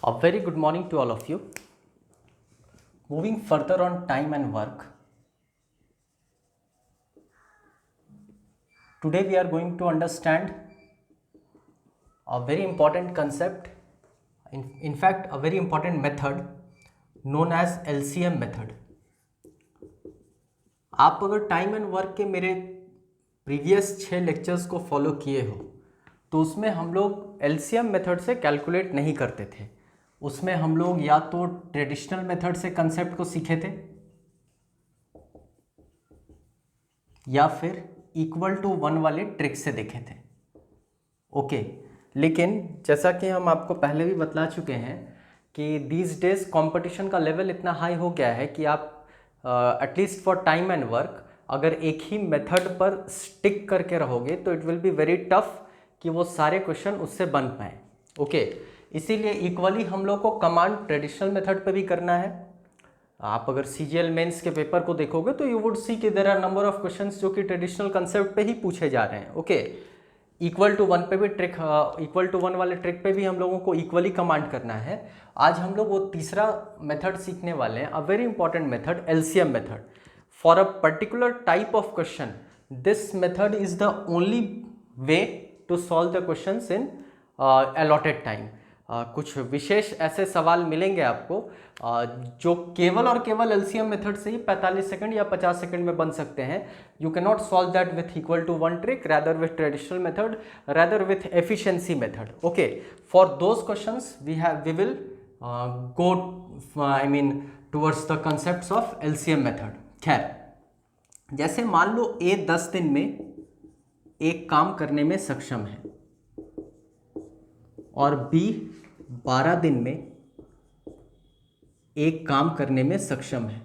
A very good morning to all of you. Moving further on time and work, today we are going to understand a very important concept, in fact a very important method known as LCM method. आप अगर time and work के मेरे previous 6 lectures को follow किए हो तो उसमें हम लोग LCM मेथड से कैलकुलेट नहीं करते थे। उसमें हम लोग या तो ट्रेडिशनल मेथड से कंसेप्ट को सीखे थे या फिर इक्वल टू 1 वाले ट्रिक से देखे थे। ओके, लेकिन जैसा कि हम आपको पहले भी बतला चुके हैं कि दीज डेज कंपटीशन का लेवल इतना हाई हो गया है कि आप at least for time and work अगर एक ही मेथड पर स्टिक करके रहोगे तो it will be very tough कि वो सारे क्वेश्चन उससे बन पाए। ओके, इसीलिए इक्वली हम लोग को कमांड ट्रेडिशनल मेथड पे भी करना है। आप अगर CGL मेंस के पेपर को देखोगे तो यू वुड सी कि there are number of questions जो कि ट्रेडिशनल कंसेप्ट पे ही पूछे जा रहे हैं। ओके, इक्वल टू 1 पे भी ट्रिक, इक्वल टू 1 वाले ट्रिक पे भी हम लोगों को इक्वली कमांड करना है। आज हम लोग वो तीसरा मेथड सीखने वाले हैं, a very important method, LCM method. For a particular type of question this method is the only way to solve the questions in allotted time. कुछ विशेष ऐसे सवाल मिलेंगे आपको जो केवल और केवल LCM मेथड से ही 45 सेकंड या 50 सेकंड में बन सकते हैं। You can not solve that with equal to 1 trick, rather with traditional method, rather with efficiency method. Okay, for those questions we will go towards the concepts of LCM method. खैर, जैसे मान लो A 10 दिन में एक काम करने में सक्षम है और B 12 दिन में एक काम करने में सक्षम है।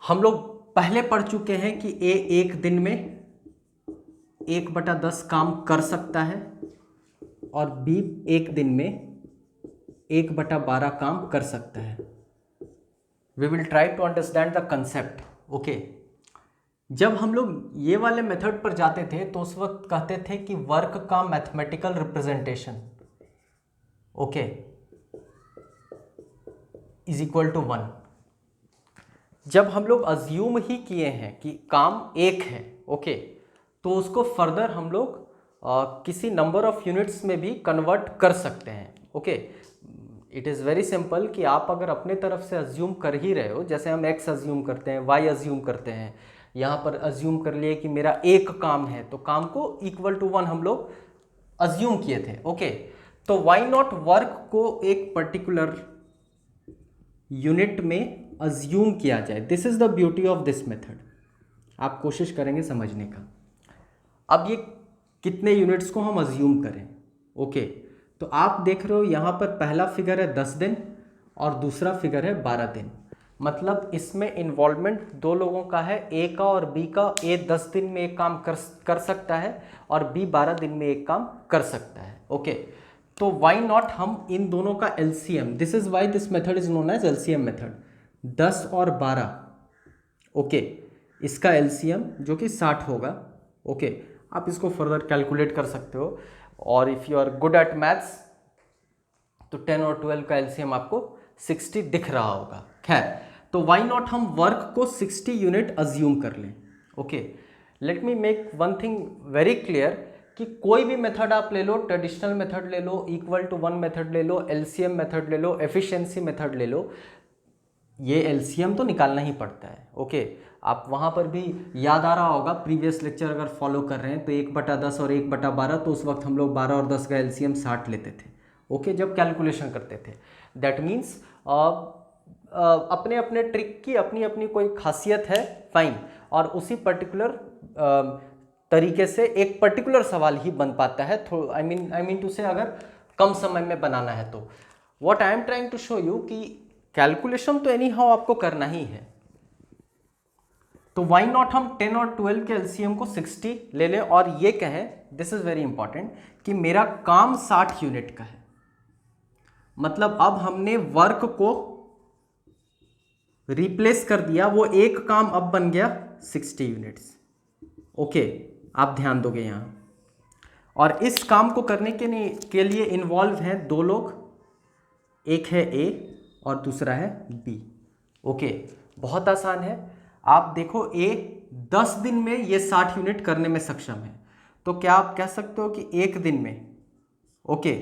हम लोग पहले पढ़ चुके हैं कि A एक दिन में 1/10 काम कर सकता है और B एक दिन में 1/12 काम कर सकता है। We will try to understand the concept. Okay. जब हम लोग ये वाले मेथड पर जाते थे तो उस वक्त कहते थे कि वर्क का mathematical representation is equal to 1। जब हम लोग अज्यूम ही किए हैं कि काम एक है, ओके, तो उसको फर्दर हम लोग किसी नंबर ऑफ यूनिट्स में भी कन्वर्ट कर सकते हैं। Okay, it is very simple कि आप अगर अपने तरफ से अज्यूम कर ही रहे हो, जैसे हम x अज्यूम करते हैं, y अज्यूम करते हैं, यहाँ पर अज्यूम कर लिए कि मेरा एक काम है तो काम को इक्वल टू 1 हम लोग अज्यूम किए थे। ओके, तो वाई नॉट वर्क को एक पर्टिकुलर यूनिट में अज्यूम किया जाए। This is the beauty of this method. आप कोशिश करेंगे समझने का। अब ये कितने यूनिट्स को हम अज्यूम करें? ओके, तो आप देख रहे हो यहाँ पर पहला फिगर है 10 दिन और दूसरा फिगर है 12 दिन। मतलब इसमें इन्वॉल्वमेंट दो लोगों का है, A का और B का। A 10 दिन में एक काम कर सकता है और B 12 दिन में एक काम कर सकता है। ओके, तो वाई नॉट हम इन दोनों का LCM, this is why this method is known as LCM method. 10 और 12, ओके, इसका LCM जो कि 60 होगा। ओके, आप इसको फर्दर कैलकुलेट कर सकते हो और if you are good at maths तो 10 और 12 का LCM आपको 60 दिख रहा होगा। खैर, तो वाई नॉट हम वर्क को 60 यूनिट अज्यूम कर लें। Okay, let me make one thing very clear कि कोई भी मेथड आप ले लो, ट्रेडिशनल मेथड ले लो, इक्वल टू 1 मेथड ले लो, LCM मेथड ले लो, एफिशिएंसी मेथड ले लो, ये LCM तो निकालना ही पड़ता है। ओके, आप वहाँ पर भी याद आ रहा होगा, प्रीवियस लेक्चर अगर फॉलो कर रहे हैं तो 1/10 और 1/12, तो उस वक्त हम लोग 12 और 10 का LCM 60 लेते थे। ओके, जब कैलकुलेशन करते थे। दैट मीन्स अपने अपने ट्रिक की अपनी अपनी कोई खासियत है, फाइन, और उसी पर्टिकुलर तरीके से एक पर्टिकुलर सवाल ही बन पाता है। आई मीन टू से अगर कम समय में बनाना है तो what I am trying to show you कि कैलकुलेशन तो एनी हाउ आपको करना ही है। तो वाई नॉट हम 10 और 12 के LCM को 60 ले लें और ये कहें, दिस इज वेरी इंपॉर्टेंट, कि मेरा काम 60 यूनिट का है। मतलब अब हमने वर्क को रिप्लेस कर दिया, वो एक काम अब बन गया 60 यूनिट्स। ओके, आप ध्यान दोगे यहाँ। और इस काम को करने के लिए इन्वॉल्व हैं दो लोग, एक है ए और दूसरा है बी। ओके, बहुत आसान है। आप देखो ए 10 दिन में ये 60 यूनिट करने में सक्षम है, तो क्या आप कह सकते हो कि एक दिन में ओके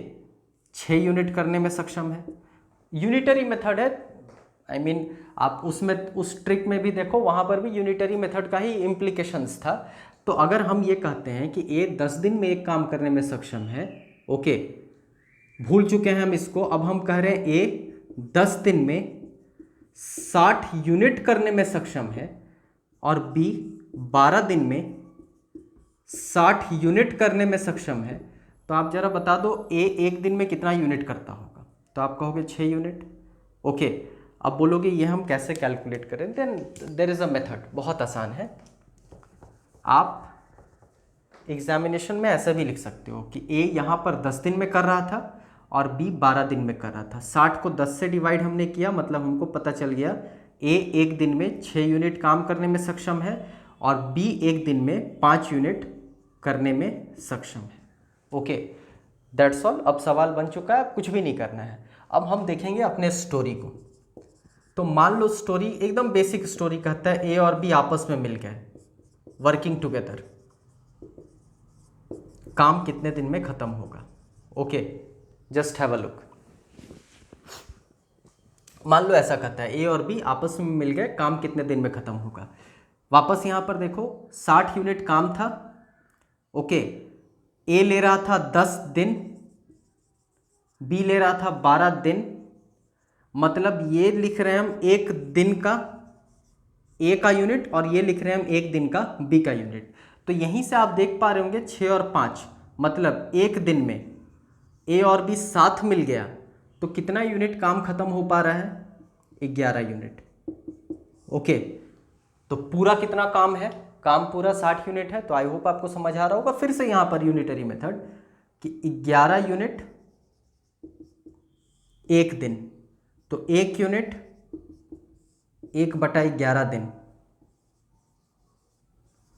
6 यूनिट करने में सक्षम है। यूनिटरी मेथड है, आई मीन आप उसमें उस ट्रिक में भी देखो, वहाँ पर भी यूनिटरी मेथड का ही इम्प्लीकेशंस था। तो अगर हम ये कहते हैं कि ए 10 दिन में एक काम करने में सक्षम है, ओके भूल चुके हैं हम इसको, अब हम कह रहे हैं ए 10 दिन में 60 यूनिट करने में सक्षम है और बी 12 दिन में 60 यूनिट करने में सक्षम है। तो आप जरा बता दो ए एक दिन में कितना यूनिट करता होगा, तो आप कहोगे 6 यूनिट। ओके, अब बोलोगे ये हम कैसे कैलकुलेट करें, then there is a method, बहुत आसान है। आप एग्जामिनेशन में ऐसा भी लिख सकते हो कि ए यहाँ पर 10 दिन में कर रहा था और बी 12 दिन में कर रहा था। 60 को 10 से डिवाइड हमने किया, मतलब हमको पता चल गया ए एक दिन में 6 यूनिट काम करने में सक्षम है और बी एक दिन में 5 यूनिट करने में सक्षम है। Okay, that's all. अब सवाल बन चुका है, कुछ भी नहीं करना है। अब हम देखेंगे अपने स्टोरी को। तो मान लो स्टोरी एकदम बेसिक स्टोरी कहता है ए और बी आपस में मिल गए, वर्किंग टुगेदर, काम कितने दिन में खत्म होगा। Okay, just have a look. मान लो ऐसा कहता है ए और बी आपस में मिल गए, काम कितने दिन में खत्म होगा। वापस यहां पर देखो 60 यूनिट काम था। ओके, ए ले रहा था 10 दिन, बी ले रहा था 12 दिन, मतलब ये लिख रहे हैं हम एक दिन का ए का यूनिट और ये लिख रहे हैं हम एक दिन का बी का यूनिट। तो यहीं से आप देख पा रहे होंगे 6 और 5, मतलब एक दिन में ए और बी साथ मिल गया तो कितना यूनिट काम खत्म हो पा रहा है, 11 यूनिट। ओके, तो पूरा कितना काम है, काम पूरा 60 यूनिट है। तो आई होप आपको समझ आ रहा होगा। फिर से यहां पर यूनिटरी मेथड कि 11 यूनिट एक दिन, तो एक यूनिट 1/11 दिन।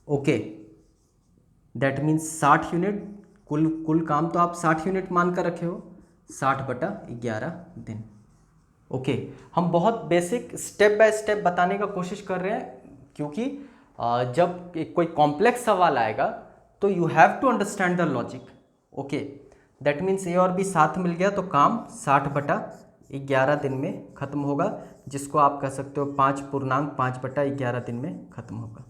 ओके, दैट मीन्स 60 यूनिट, कुल काम तो आप 60 यूनिट मान कर रखे हो, 60/11 दिन। ओके, हम बहुत बेसिक स्टेप बाय स्टेप बताने का कोशिश कर रहे हैं, क्योंकि जब कोई कॉम्प्लेक्स सवाल आएगा तो you have to understand the logic. Okay, that means a और बी साथ मिल गया तो काम 60/11 दिन में खत्म होगा, जिसको आप कह सकते हो 5/11 दिन में खत्म होगा।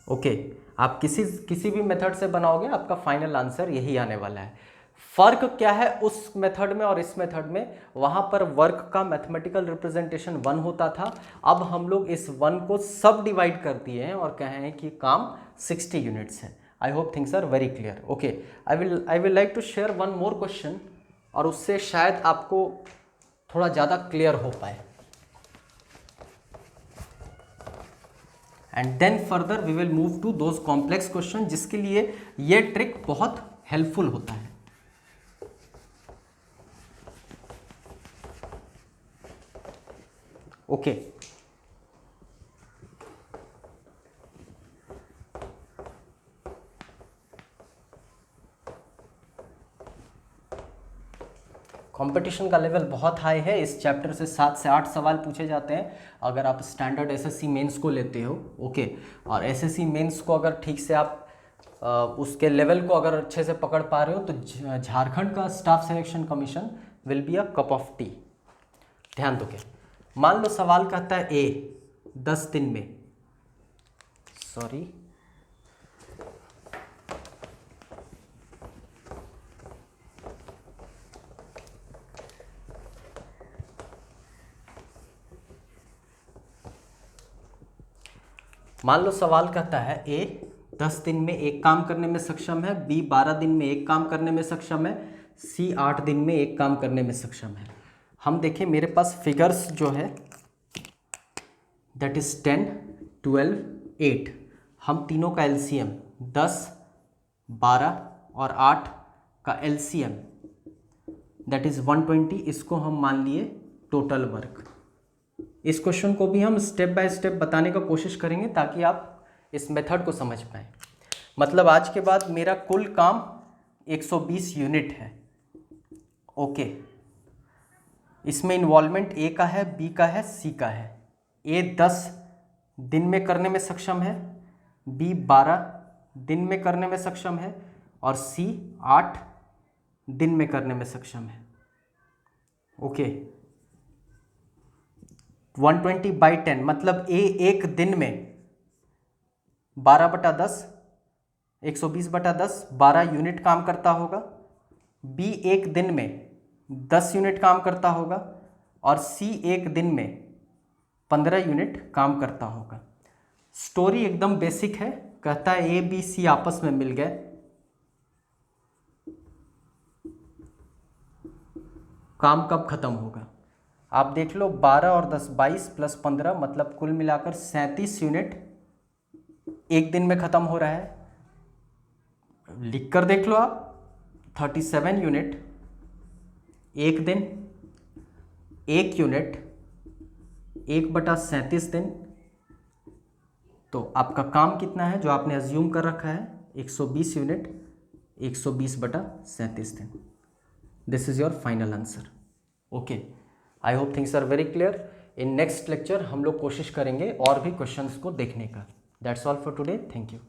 ओके, आप किसी भी मेथड से बनाओगे आपका फाइनल आंसर यही आने वाला है। फर्क क्या है उस मेथड में और इस मेथड में, वहां पर वर्क का मैथमेटिकल रिप्रेजेंटेशन 1 होता था, अब हम लोग इस 1 को सब डिवाइड कर दिए हैं और कहे हैं कि काम 60 यूनिट्स है। I hope things are very clear. Okay, I will like to share one more question, और उससे शायद आपको थोड़ा ज़्यादा क्लियर हो पाए, and then further we will move to those complex question, जिसके लिए ये ट्रिक बहुत हेल्पफुल होता है। ओके, कंपटीशन का लेवल बहुत हाई है। इस चैप्टर से 7 से 8 सवाल पूछे जाते हैं अगर आप स्टैंडर्ड एसएससी मेंस को लेते हो। ओके, और एसएससी मेंस को अगर ठीक से आप उसके लेवल को अगर अच्छे से पकड़ पा रहे हो तो झारखंड का staff selection commission will be a cup of T. ध्यान दोगे। मान लो सवाल कहता है ए 10 दिन में, सॉरी मान लो सवाल कहता है ए 10 दिन में एक काम करने में सक्षम है, बी 12 दिन में एक काम करने में सक्षम है, सी 8 दिन में एक काम करने में सक्षम है। हम देखें मेरे पास फिगर्स जो है दैट इज 10, 12, 8, हम तीनों का एलसीएम 10, 12 और 8 का एलसीएम दैट इज 120, इसको हम मान लिए टोटल वर्क। इस क्वेश्चन को भी हम स्टेप बाय स्टेप बताने का कोशिश करेंगे ताकि आप इस मेथड को समझ पाएँ। मतलब आज के बाद मेरा कुल काम 120 यूनिट है। ओके, इसमें इन्वॉल्वमेंट ए का है, बी का है, सी का है। ए 10 दिन में करने में सक्षम है, बी 12 दिन में करने में सक्षम है और सी 8 दिन में करने में सक्षम है। ओके, 120/10 मतलब ए एक दिन में 12/10 120/10 12 यूनिट काम करता होगा, बी एक दिन में 10 यूनिट काम करता होगा और सी एक दिन में 15 यूनिट काम करता होगा। स्टोरी एकदम बेसिक है, कहता है ए बी सी आपस में मिल गए, काम कब खत्म होगा। आप देख लो 12 और 10 22 प्लस 15 मतलब कुल मिलाकर 37 यूनिट एक दिन में खत्म हो रहा है। लिख कर देख लो आप, 37 यूनिट एक दिन, एक यूनिट 1/37 दिन, तो आपका काम कितना है जो आपने अज्यूम कर रखा है 120 यूनिट 120/37 दिन। This is your final answer. Okay, I hope things are very clear. In next lecture हम लोग कोशिश करेंगे और भी क्वेश्चंस को देखने का। That's all for today, thank you.